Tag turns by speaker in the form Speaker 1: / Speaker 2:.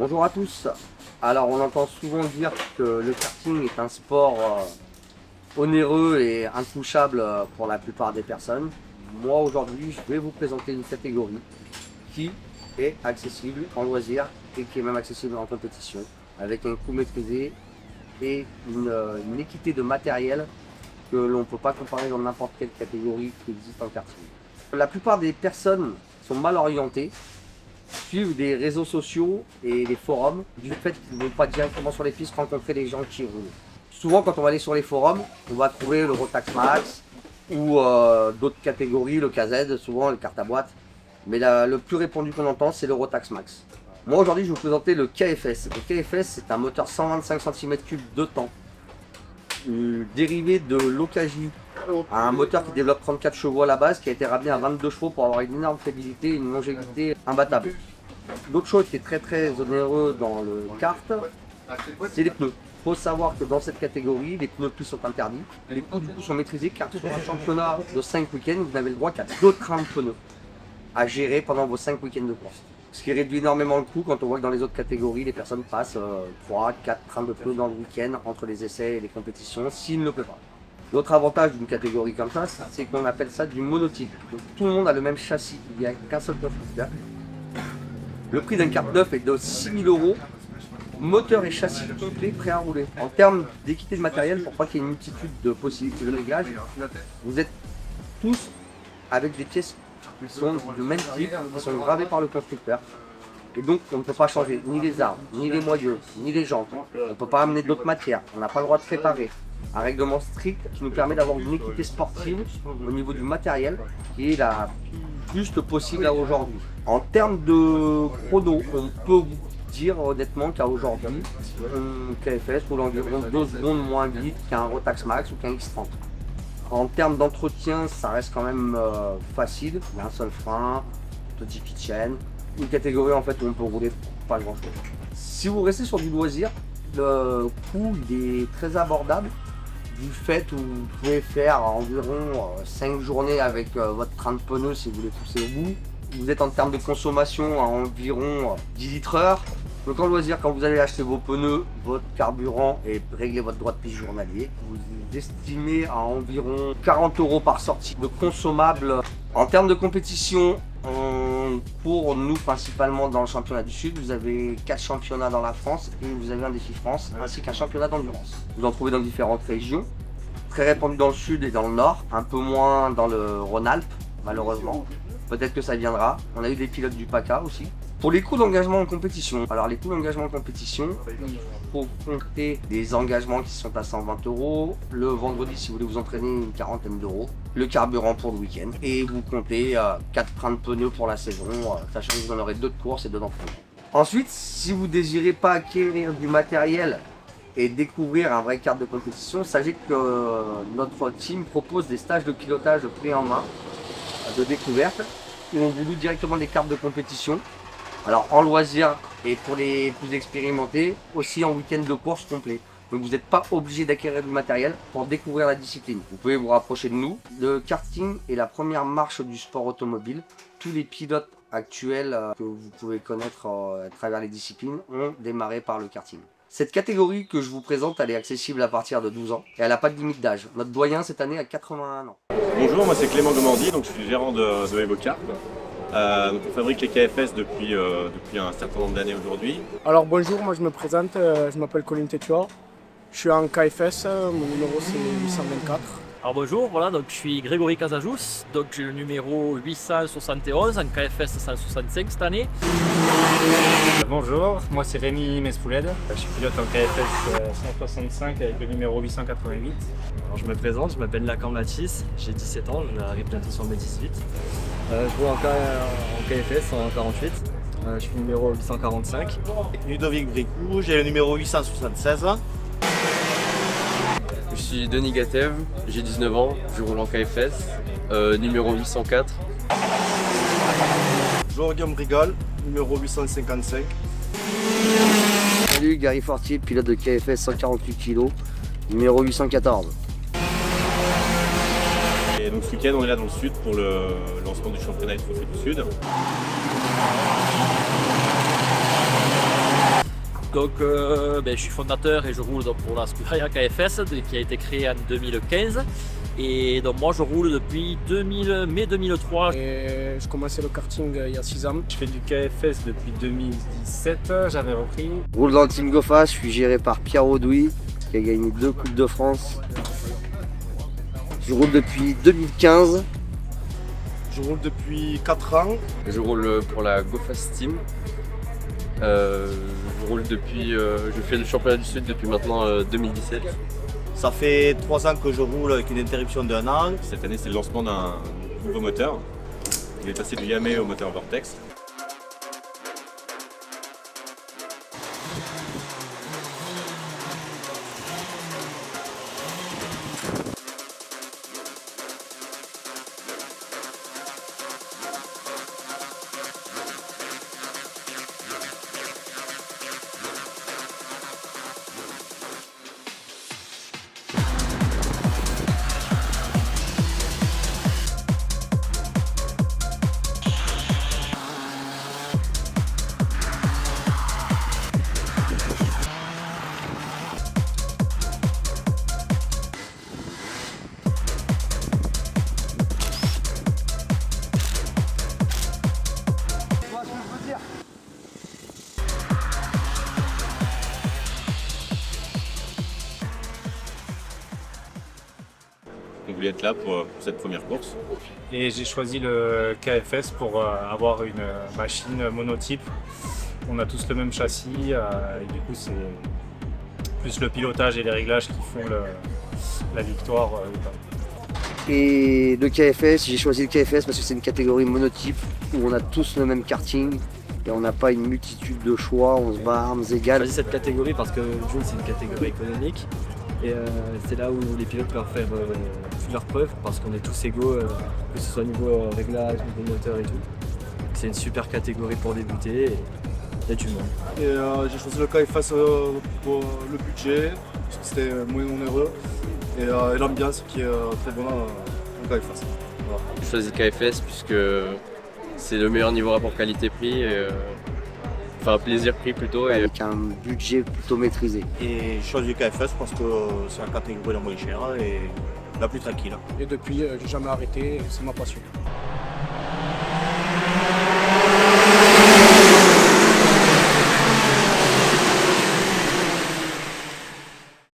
Speaker 1: Bonjour à tous. Alors on entend souvent dire que le karting est un sport onéreux et intouchable pour la plupart des personnes. Moi aujourd'hui je vais vous présenter une catégorie qui est accessible en loisir et qui est même accessible en compétition avec un coût maîtrisé et une équité de matériel que l'on ne peut pas comparer dans n'importe quelle catégorie qui existe en karting. La plupart des personnes sont mal orientées, suivent des réseaux sociaux et des forums du fait qu'ils ne vont pas directement sur les pistes rencontrer les gens qui roulent. Souvent quand on va aller sur les forums, on va trouver le Rotax Max ou d'autres catégories, le KZ, souvent les cartes à boîte. Mais le plus répandu qu'on entend, c'est le Rotax Max. Moi aujourd'hui je vais vous présenter le KFS. Le KFS c'est un moteur 125 cm3 de temps, dérivé de l'Okagi, un moteur qui développe 34 chevaux à la base, qui a été ramené à 22 chevaux pour avoir une énorme fiabilité et une longévité imbattable. L'autre chose qui est très onéreux dans le kart, c'est les pneus. Il faut savoir que dans cette catégorie, les pneus plus sont interdits. Les pneus du coup sont maîtrisés car sur un championnat de 5 week-ends, vous n'avez le droit qu'à 2 trains de pneus à gérer pendant vos 5 week-ends de course. Ce qui réduit énormément le coût quand on voit que dans les autres catégories, les personnes passent 3-4 trains de pneus dans le week-end entre les essais et les compétitions s'il ne le plaît pas. L'autre avantage d'une catégorie comme ça, c'est qu'on appelle ça du monotype. Donc, tout le monde a le même châssis, il n'y a qu'un seul constructeur. Le prix d'un kart neuf est de 6 000 €, moteur et châssis complet prêt à rouler. En termes d'équité de matériel, pour pas qu'il y ait une multitude de possibilités de réglage, vous êtes tous avec des pièces qui sont de même type, qui sont gravées par le constructeur. Et donc on ne peut pas changer ni les armes, ni les moyeux, ni les jantes. On ne peut pas amener d'autres matières, on n'a pas le droit de préparer. Un règlement strict qui nous permet d'avoir une équité sportive au niveau du matériel qui est la plus juste possible à aujourd'hui. En termes de chrono, on peut vous dire honnêtement qu'à aujourd'hui, un KFS roule environ 2 secondes moins vite qu'un Rotax Max ou qu'un X30. En termes d'entretien, ça reste quand même facile. Il y a un seul frein, petit kitchen, une catégorie en fait où on peut rouler pas grand chose. Si vous restez sur du loisir, le coût il est très abordable du fait où vous pouvez faire environ 5 journées avec votre train de pneus si vous voulez pousser au bout. Vous êtes en termes de consommation à environ 10 litres heure. Donc en loisir, quand vous allez acheter vos pneus, votre carburant et régler votre droit de piste journalier, vous estimez à environ 40 € par sortie de consommables. En termes de compétition, on court nous principalement dans le championnat du Sud. Vous avez 4 championnats dans la France et vous avez un défi France ainsi qu'un championnat d'endurance. Vous en trouvez dans différentes régions, très répandu dans le Sud et dans le Nord, un peu moins dans le Rhône-Alpes malheureusement. Peut-être que ça viendra. On a eu des pilotes du PACA aussi. Pour les coûts d'engagement en compétition, alors les coûts d'engagement en compétition, il faut compter des engagements qui sont à 120 €. Le vendredi, si vous voulez vous entraîner, une quarantaine d'euros. Le carburant pour le week-end. Et vous comptez 4 trains de pneus pour la saison, sachant que vous en aurez 2 de course et 2 d'entraînement. Ensuite, si vous ne désirez pas acquérir du matériel et découvrir un vrai kart de compétition, sachez que notre team propose des stages de pilotage clé en main, de découverte, où on vous loue directement des cartes de compétition. Alors en loisir et pour les plus expérimentés, aussi en week-end de course complet. Donc vous n'êtes pas obligé d'acquérir du matériel pour découvrir la discipline. Vous pouvez vous rapprocher de nous. Le karting est la première marche du sport automobile. Tous les pilotes actuels que vous pouvez connaître à travers les disciplines ont démarré par le karting. Cette catégorie que je vous présente, elle est accessible à partir de 12 ans et elle n'a pas de limite d'âge. Notre doyen cette année a 81 ans.
Speaker 2: Bonjour, moi c'est Clément Gomordi, donc je suis gérant de EvoCart. Donc on fabrique les KFS depuis un certain nombre d'années aujourd'hui.
Speaker 3: Alors bonjour, moi je me présente, je m'appelle Colin Tétua. Je suis en KFS, mon numéro c'est 824.
Speaker 4: Alors bonjour, voilà, donc je suis Grégory Casajous, donc j'ai le numéro 871 en KFS 165 cette année.
Speaker 5: Bonjour, moi c'est Rémi Mespouled, je suis pilote en KFS 165 avec le numéro 888.
Speaker 4: Alors, je me présente, je m'appelle Lacan Mathis, j'ai 17 ans, j'arrive bientôt sur mes 18. Je roule en KFS en 48, je suis numéro 845.
Speaker 6: Ludovic Bricou, j'ai le numéro 876.
Speaker 7: Je suis Denis Gatev, j'ai 19 ans, je roule en KFS, numéro 804.
Speaker 6: Jean-Guillaume Brigol, numéro 855.
Speaker 1: Salut, Gary Fortier, pilote de KFS 148 kg, numéro 814.
Speaker 2: Et donc ce week-end on est là dans le sud pour le lancement du championnat et trophée du Sud.
Speaker 8: Donc, je suis fondateur et je roule donc pour la Scuderia KFS qui a été créée en 2015. Et donc moi je roule depuis mai 2003.
Speaker 3: Et je commençais le karting il y a 6 ans.
Speaker 5: Je fais du KFS depuis 2017, j'avais repris.
Speaker 1: Je roule dans le team Gofa, je suis géré par Pierre Audouy, qui a gagné 2 Coupes de France. Je roule depuis 2015.
Speaker 6: Je roule depuis 4 ans.
Speaker 7: Je roule pour la GoFast Team. Je roule depuis, je fais le championnat du Sud depuis maintenant 2017.
Speaker 6: Ça fait 3 ans que je roule avec une interruption d'1 an.
Speaker 2: Cette année, c'est le lancement d'un nouveau moteur. Il est passé du Yamaha au moteur Vortex. On voulait être là pour cette première course.
Speaker 5: Et j'ai choisi le KFS pour avoir une machine monotype. On a tous le même châssis et du coup c'est plus le pilotage et les réglages qui font la victoire.
Speaker 1: Et le KFS, j'ai choisi le KFS parce que c'est une catégorie monotype où on a tous le même karting et on n'a pas une multitude de choix, on se bat à armes
Speaker 4: J'ai
Speaker 1: égales.
Speaker 4: choisi cette catégorie parce que Joule c'est une catégorie économique et c'est là où les pilotes peuvent faire leurs preuves parce qu'on est tous égaux, que ce soit niveau réglage, niveau moteur et tout. C'est une super catégorie pour débuter et il y a du monde.
Speaker 6: Et j'ai choisi le KFS pour le budget, parce que c'était moins onéreux. Et l'ambiance qui est très bonne au KFS. Voilà.
Speaker 7: J'ai choisi KFS puisque c'est le meilleur niveau rapport qualité-prix. Enfin, plaisir-prix plutôt. Et
Speaker 1: Avec un budget plutôt maîtrisé.
Speaker 6: Et j'ai choisi le KFS parce que c'est la catégorie la moins chère et la plus tranquille.
Speaker 3: Et depuis, j'ai jamais arrêté, c'est ma passion.